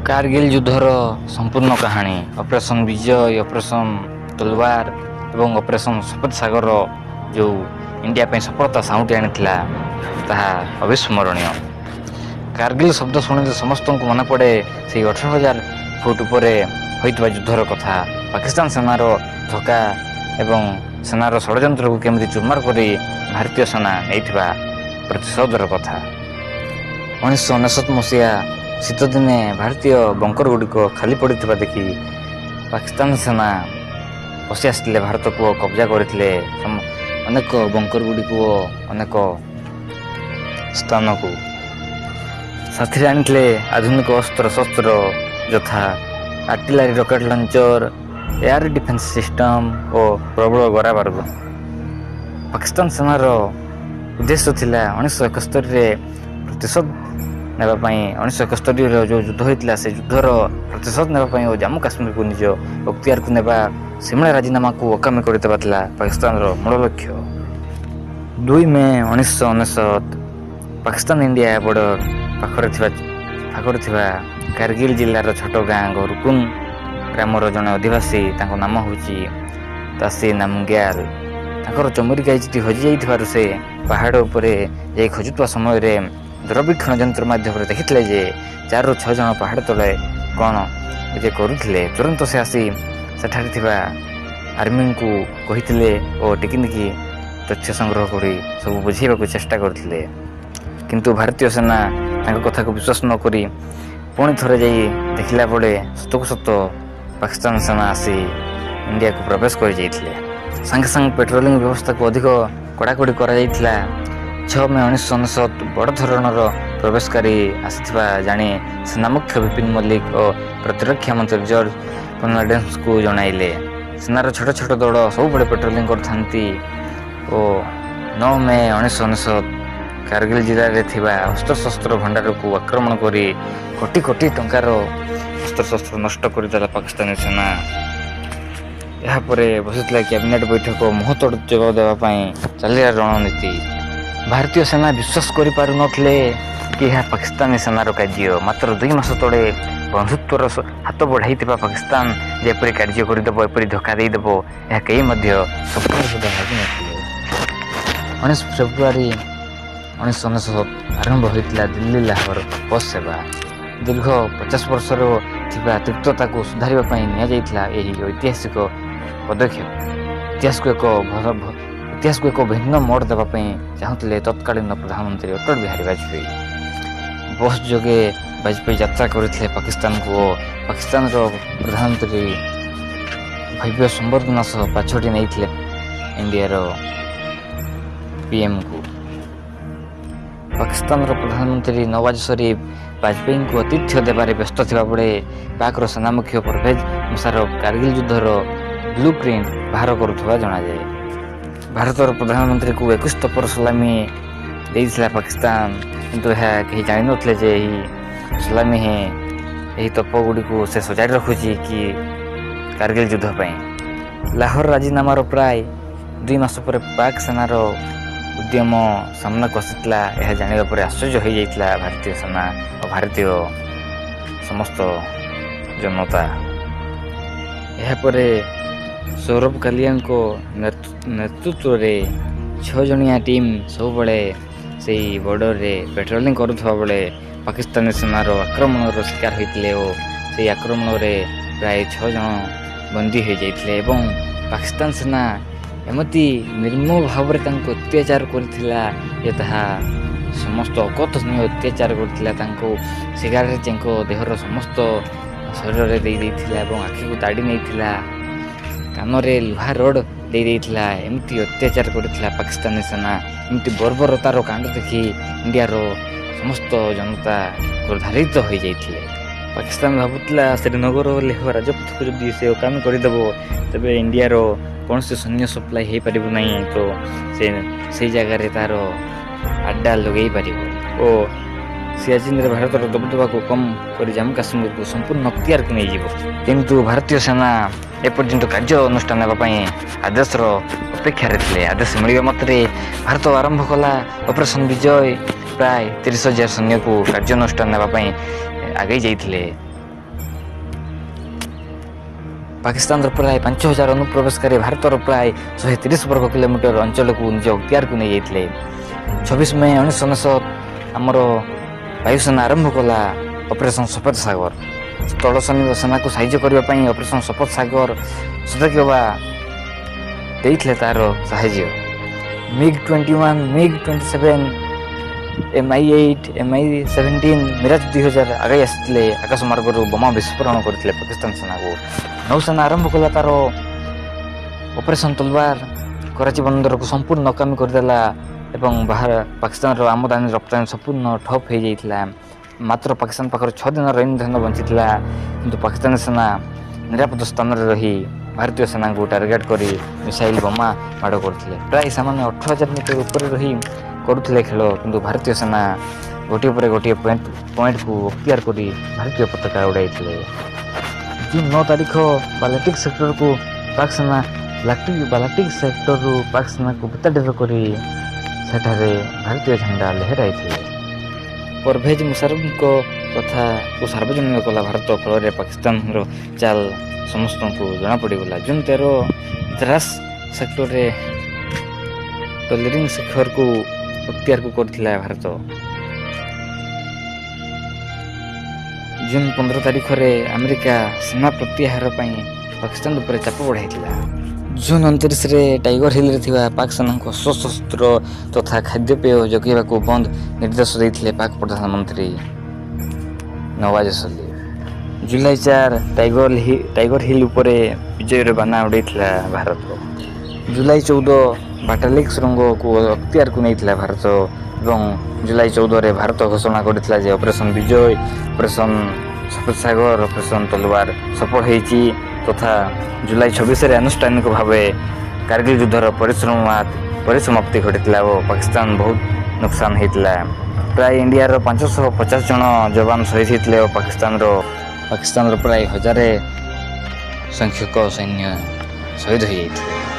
कारगिल युद्धर संपूर्ण कहानी ऑपरेशन विजय, ऑपरेशन तलवार एवं ऑपरेशन सफेद सागर जो इंडिया पे सफलता साउंटी आनी ताहा अविस्मरणीय। कारगिल शब्द शुणिले समस्त को मन पड़े से 18,000 फुट उपर होइतबा युद्धर कथा, पाकिस्तान सेनार धोका एवं सेनार षड्यंत्र को केमती चुरमार कर भारतीय सेना नहीं प्रतिशोधर कथा। 1969 मसीहा शीत दिने भारतीय बंकर गुड़िक खाली पड़ी देखि पाकिस्तान सेना पशि आसते भारत को कब्जा करते अनेक बंकर गुड़िक अनेक स्थान को साथी आनी आधुनिक अस्त्र शस्त्र यथा artillery, rocket launcher, air defence system और प्रबल गोरा बारूद। पाकिस्तान सेनार उद्देश्य थिला 1971 प्रतिशोध नापी 1971 जो युद्ध होता से युद्धर प्रतिशोध नापी और जम्मू काश्मीर को निज अख्तियार को नेबा सिमला राजीनामा को अकामी करदेवा पाकिस्तान मूल लक्ष्य। 2 मे 1969 पाकिस्तान इंडिया बॉर्डर पाखरे कारगिल जिलार छोट गाँ रुकुन ग्रामर जड़े अधिवासी नाम हूँ तासी नामग्याल। चमरी गाईटी हजि जाइथिबारु से पहाड़ उपरे जाई खोजुवा समय दूरवीक्षण यंत्र माध्यम देखिले जे 4 ରୁ 6 जन पहाड़ तले कौन जे करुथिले। तुरंत से आसी सेठारे थिबा आर्मी को कहिथिले और टिकिनिकी तथ्य संग्रह करी सब बुझेबाकू चेष्टा करथिले, किंतु भारतीय सेना तांको कथा को विश्वास न करी पुणी थरे जाई देखिला बेले सतको सत पाकिस्तान सेना आसी इंडिया को प्रवेश कर जाइथिले। संगे संग पेट्रोलिंग व्यवस्था को अधिक कड़ाकड़ी करा जाइथिला। 6 मे 1969 बड़ धरणर प्रवेशकारी आसिथिबा जानी सेना मुख्य विपिन मल्लिक और प्रतिरक्षा मंत्री जॉर्ज फर्नांडिस को जणाइले। सेनार छोट छोट दल सब बड़े पेट्रोलिंग करथांती और 9 मे 1969 कारगिल जिले में थिबा अस्त्रशस्त्र भंडार को आक्रमण करी कोटी कोटी टंकार अस्त्रशस्त्र नष्ट करदेला पाकिस्तानी सेना। यापर बसुला कैबिनेट बैठक मुहतोड़ जवाब देवाई चलिया रणनीति। भारतीय सेना विश्वास कर कि यह पाकिस्तानी सेनार कार्य। मात्र 2 मास तले बंधुत्वर हाथ बढ़ाई पाकिस्तान जेपरी कार्य करदेव एपरी धोखा देदेव यह कई स्वप्न सुधा भावी नथिले। 19 फेब्रुआरी 1969 आरंभ होता दिल्ली लाहौर बस सेवा। दीर्घ 50 वर्षर थिबा तिक्तता को सुधारवाई ऐतिहासिक पदक्षेप इतिहास को एक भिन्न मोड़ देवाई चाहूले तत्कालीन प्रधानमंत्री अटल बिहारी वाजपेयी। बस जोगे वाजपेयी यात्रा करते पाकिस्तान को। पाकिस्तान प्रधानमंत्री भव्य संबर्धना सह पाछोटी नहीं इंडियार पीएम को। पाकिस्तान प्रधानमंत्री नवाज शरीफ वाजपेयी को आतिथ्य देवारे व्यस्त थिबा बेले पाक सेना मुख्य परवेज मुशर्रफ कारगिल युद्धर ब्लू प्रिंट बाहर करुवा जनाए। भारत प्रधानमंत्री को 21 तपर सलामी देइथिला पाकिस्तान, किंतु यह कहीं जान नथिले जे सलामी ही यही तप गुड़ी को से सजाड़ी रखुची कि कारगिल युद्ध पर। लाहौर राजीनामार प्राय 2 मास पर पाक सेनार उद्यम सामना को आसाला। यह जाना पर आश्चर्य हो जाता भारतीय सेना और भारतीय समस्त जनता। यापर सौरभ कालिया को नेतृत्व में 6 जणिया टीम सब बड़े से बॉर्डर रे पेट्रोलिंग करुवा बेले पाकिस्तानी सेनार आक्रमण शिकार होते और से आक्रमण में प्राय 6 जन बंदी हो जाते। पाकिस्तान सेना एमती निर्मम भाव में अत्याचार करथिला जे ताहा समस्त अकथनीय अत्याचार करथिला। सिगारेट चेंक देहर समस्त शरीर में दे देथिला एवं आखि को ताड़ी नहीं कान रे लुहा रोड दे देथिला। एमती अत्याचार करथिला पाकिस्तानी सेना। एमती बर्बरतार कांड देखी इंडियार समस्त जनता क्रोधान्वित हो जाइथिले। पाकिस्तान भावुला श्रीनगर लेह राजपथ को जब से काम करदेव तेरे इंडियार कौन से सैन्य सप्लाई हो पार ना, तो से जगार तार आड्डा लगे पार और सियाचिन भारत दबदबा को कम कर जम्मू काश्मीर को संपूर्ण अख्तियार को नहीं। किंतु भारतीय सेना एपर्यंत कार्य अनुष्ठान आदेशर अपेक्षा थे। आदेश मिलवा मत भारत आरंभ कला ऑपरेशन विजय। प्राय 30,000 सैन्य को कार्यानुष्ठान नापी आगे जाइए। ପାକିସ୍ତାନର ପ୍ରାୟ 5,000 ଅନୁପ୍ରବେଶକାରୀ ଭାରତର ପ୍ରାୟ 130 ବର୍ଗ କିଲୋମିଟର ଅଞ୍ଚଳକୁ ନିଜ ଅକ୍ତିଆରକୁ ନେଇଯାଇଥିଲେ। 26 ମେ 1999 ଆମର ବାୟୁସେନା ଆରମ୍ଭ କଲା ଅପରେସନ୍ ସଫେଦ ସାଗର। ସ୍ଥଳ ସେନାକୁ ସାହାଯ୍ୟ କରିବା ପାଇଁ ଅପରେସନ୍ ସଫେଦ ସାଗର ସଦସ୍ୟବା ଦେଇଥିଲେ ତାର ସାହାଯ୍ୟ। MiG-21, MiG-27, Mi-8, Mi-17, Mirage 2000 ଆଗାଇ ଆସିଥିଲେ। ଆକାଶ ମାର୍ଗରୁ ବୋମା ବିସ୍ଫୋରଣ କରିଥିଲେ ପାକିସ୍ତାନ ସେନାକୁ। ନୌସେନା ଆରମ୍ଭ କଲା ତାର ଅପରେସନ୍ ତଲବାର। କରାଚୀ ବନ୍ଦରକୁ ସମ୍ପୂର୍ଣ୍ଣ ନାକାମୀ କରିଦେଲା ଏବଂ ପାକିସ୍ତାନର ଆମଦାନୀ ରପ୍ତାନି ସମ୍ପୂର୍ଣ୍ଣ ଠପ୍ ହୋଇଯାଇଥିଲା। ମାତ୍ର ପାକିସ୍ତାନ ପାଖରେ 6 ଦିନର ଇନ୍ଧନ ବଞ୍ଚିଥିଲା, କିନ୍ତୁ ପାକିସ୍ତାନୀ ସେନା ନିରାପଦ ସ୍ଥାନରେ ରହି ଭାରତୀୟ ସେନାଙ୍କୁ ଟାର୍ଗେଟ୍ କରି ମିସାଇଲ ବୋମା ମାଡ଼ କରୁଥିଲେ। ପ୍ରାୟ ସେମାନେ 18,000 ମିଟର ଉପରେ ରହି କରୁଥିଲେ ଖେଳ, କିନ୍ତୁ ଭାରତୀୟ ସେନା ଗୋଟିଏ ପରେ ଗୋଟିଏ ପଏଣ୍ଟକୁ ଅକ୍ତିଆର କରି ଭାରତୀୟ ପତାକା ଉଡ଼ାଇଥିଲେ। ଜୁନ୍ 9 ତାରିଖ ବାଲାଟିକ୍ ସେକ୍ଟରକୁ ପାକ୍ ସେନା ବାଲାଟିକ୍ ସେକ୍ଟରରୁ ପାକ୍ ସେନାକୁ ବିତାଡ଼ିତ କରି ସେଠାରେ ଭାରତୀୟ ଝଣ୍ଡା ଲହେରାଇଥିଲେ। ପରଭେଜ ମୁଶାରଫଙ୍କ କଥାକୁ ସାର୍ବଜନୀନ କଲା ଭାରତ, ଫଳରେ ପାକିସ୍ତାନର ଚାଲ ସମସ୍ତଙ୍କୁ ଜଣାପଡ଼ିଗଲା। ଜୁନ୍ 13 ଦ୍ରାସ ସେକ୍ଟରରେ ଟଲେରିଂ ଶିଖରକୁ ଅକ୍ତିଆରକୁ କରିଥିଲା ଭାରତ। ଜୁନ୍ 15 ତାରିଖରେ ଆମେରିକା ସେନା ପ୍ରତ୍ୟାହାର ପାଇଁ ପାକିସ୍ତାନ ଉପରେ ଚାପ ବଢ଼ାଇଥିଲା। ଜୁନ୍ 29ରେ ଟାଇଗର ହିଲ୍ରେ ଥିବା ପାକ୍ ସେନାଙ୍କୁ ଅସ୍ତ୍ରଶସ୍ତ୍ର ତଥା ଖାଦ୍ୟପେୟ ଯୋଗାଇବାକୁ ବନ୍ଦ ନିର୍ଦ୍ଦେଶ ଦେଇଥିଲେ ପାକ୍ ପ୍ରଧାନମନ୍ତ୍ରୀ ନୱାଜ ସରିଫ। ଜୁଲାଇ 4 ଟାଇଗର ହିଲ୍ ଉପରେ ବିଜୟର ବାନା ଉଡ଼ାଇଥିଲା ଭାରତ। ଜୁଲାଇ 14 ବାଟାଲିକ୍ ସୁରଙ୍ଗକୁ ଅକ୍ତିଆରକୁ ନେଇଥିଲା ଭାରତ ଏବଂ ଜୁଲାଇ 14ରେ ଭାରତ ଘୋଷଣା କରିଥିଲା ଯେ ଅପରେସନ୍ ବିଜୟ, ଅପରେସନ୍ ସଫେଦ ସାଗର, ଅପରେସନ୍ ତଲବାର ସଫଳ ହୋଇଛି ତଥା ଜୁଲାଇ 26ରେ ଆନୁଷ୍ଠାନିକ ଭାବେ କାର୍ଗିଲ ଯୁଦ୍ଧର ପରିସମାପ୍ତି ଘଟିଥିଲା ଓ ପାକିସ୍ତାନ ବହୁତ ନୁକସାନ ହୋଇଥିଲା। ପ୍ରାୟ ଇଣ୍ଡିଆର 550 ଜଣ ଯବାନ ଶହୀଦ ହୋଇଥିଲେ ଓ ପାକିସ୍ତାନର ପ୍ରାୟ 1000 ସଂଖ୍ୟକ ସୈନ୍ୟ ଶହୀଦ ହୋଇଯାଇଥିଲେ।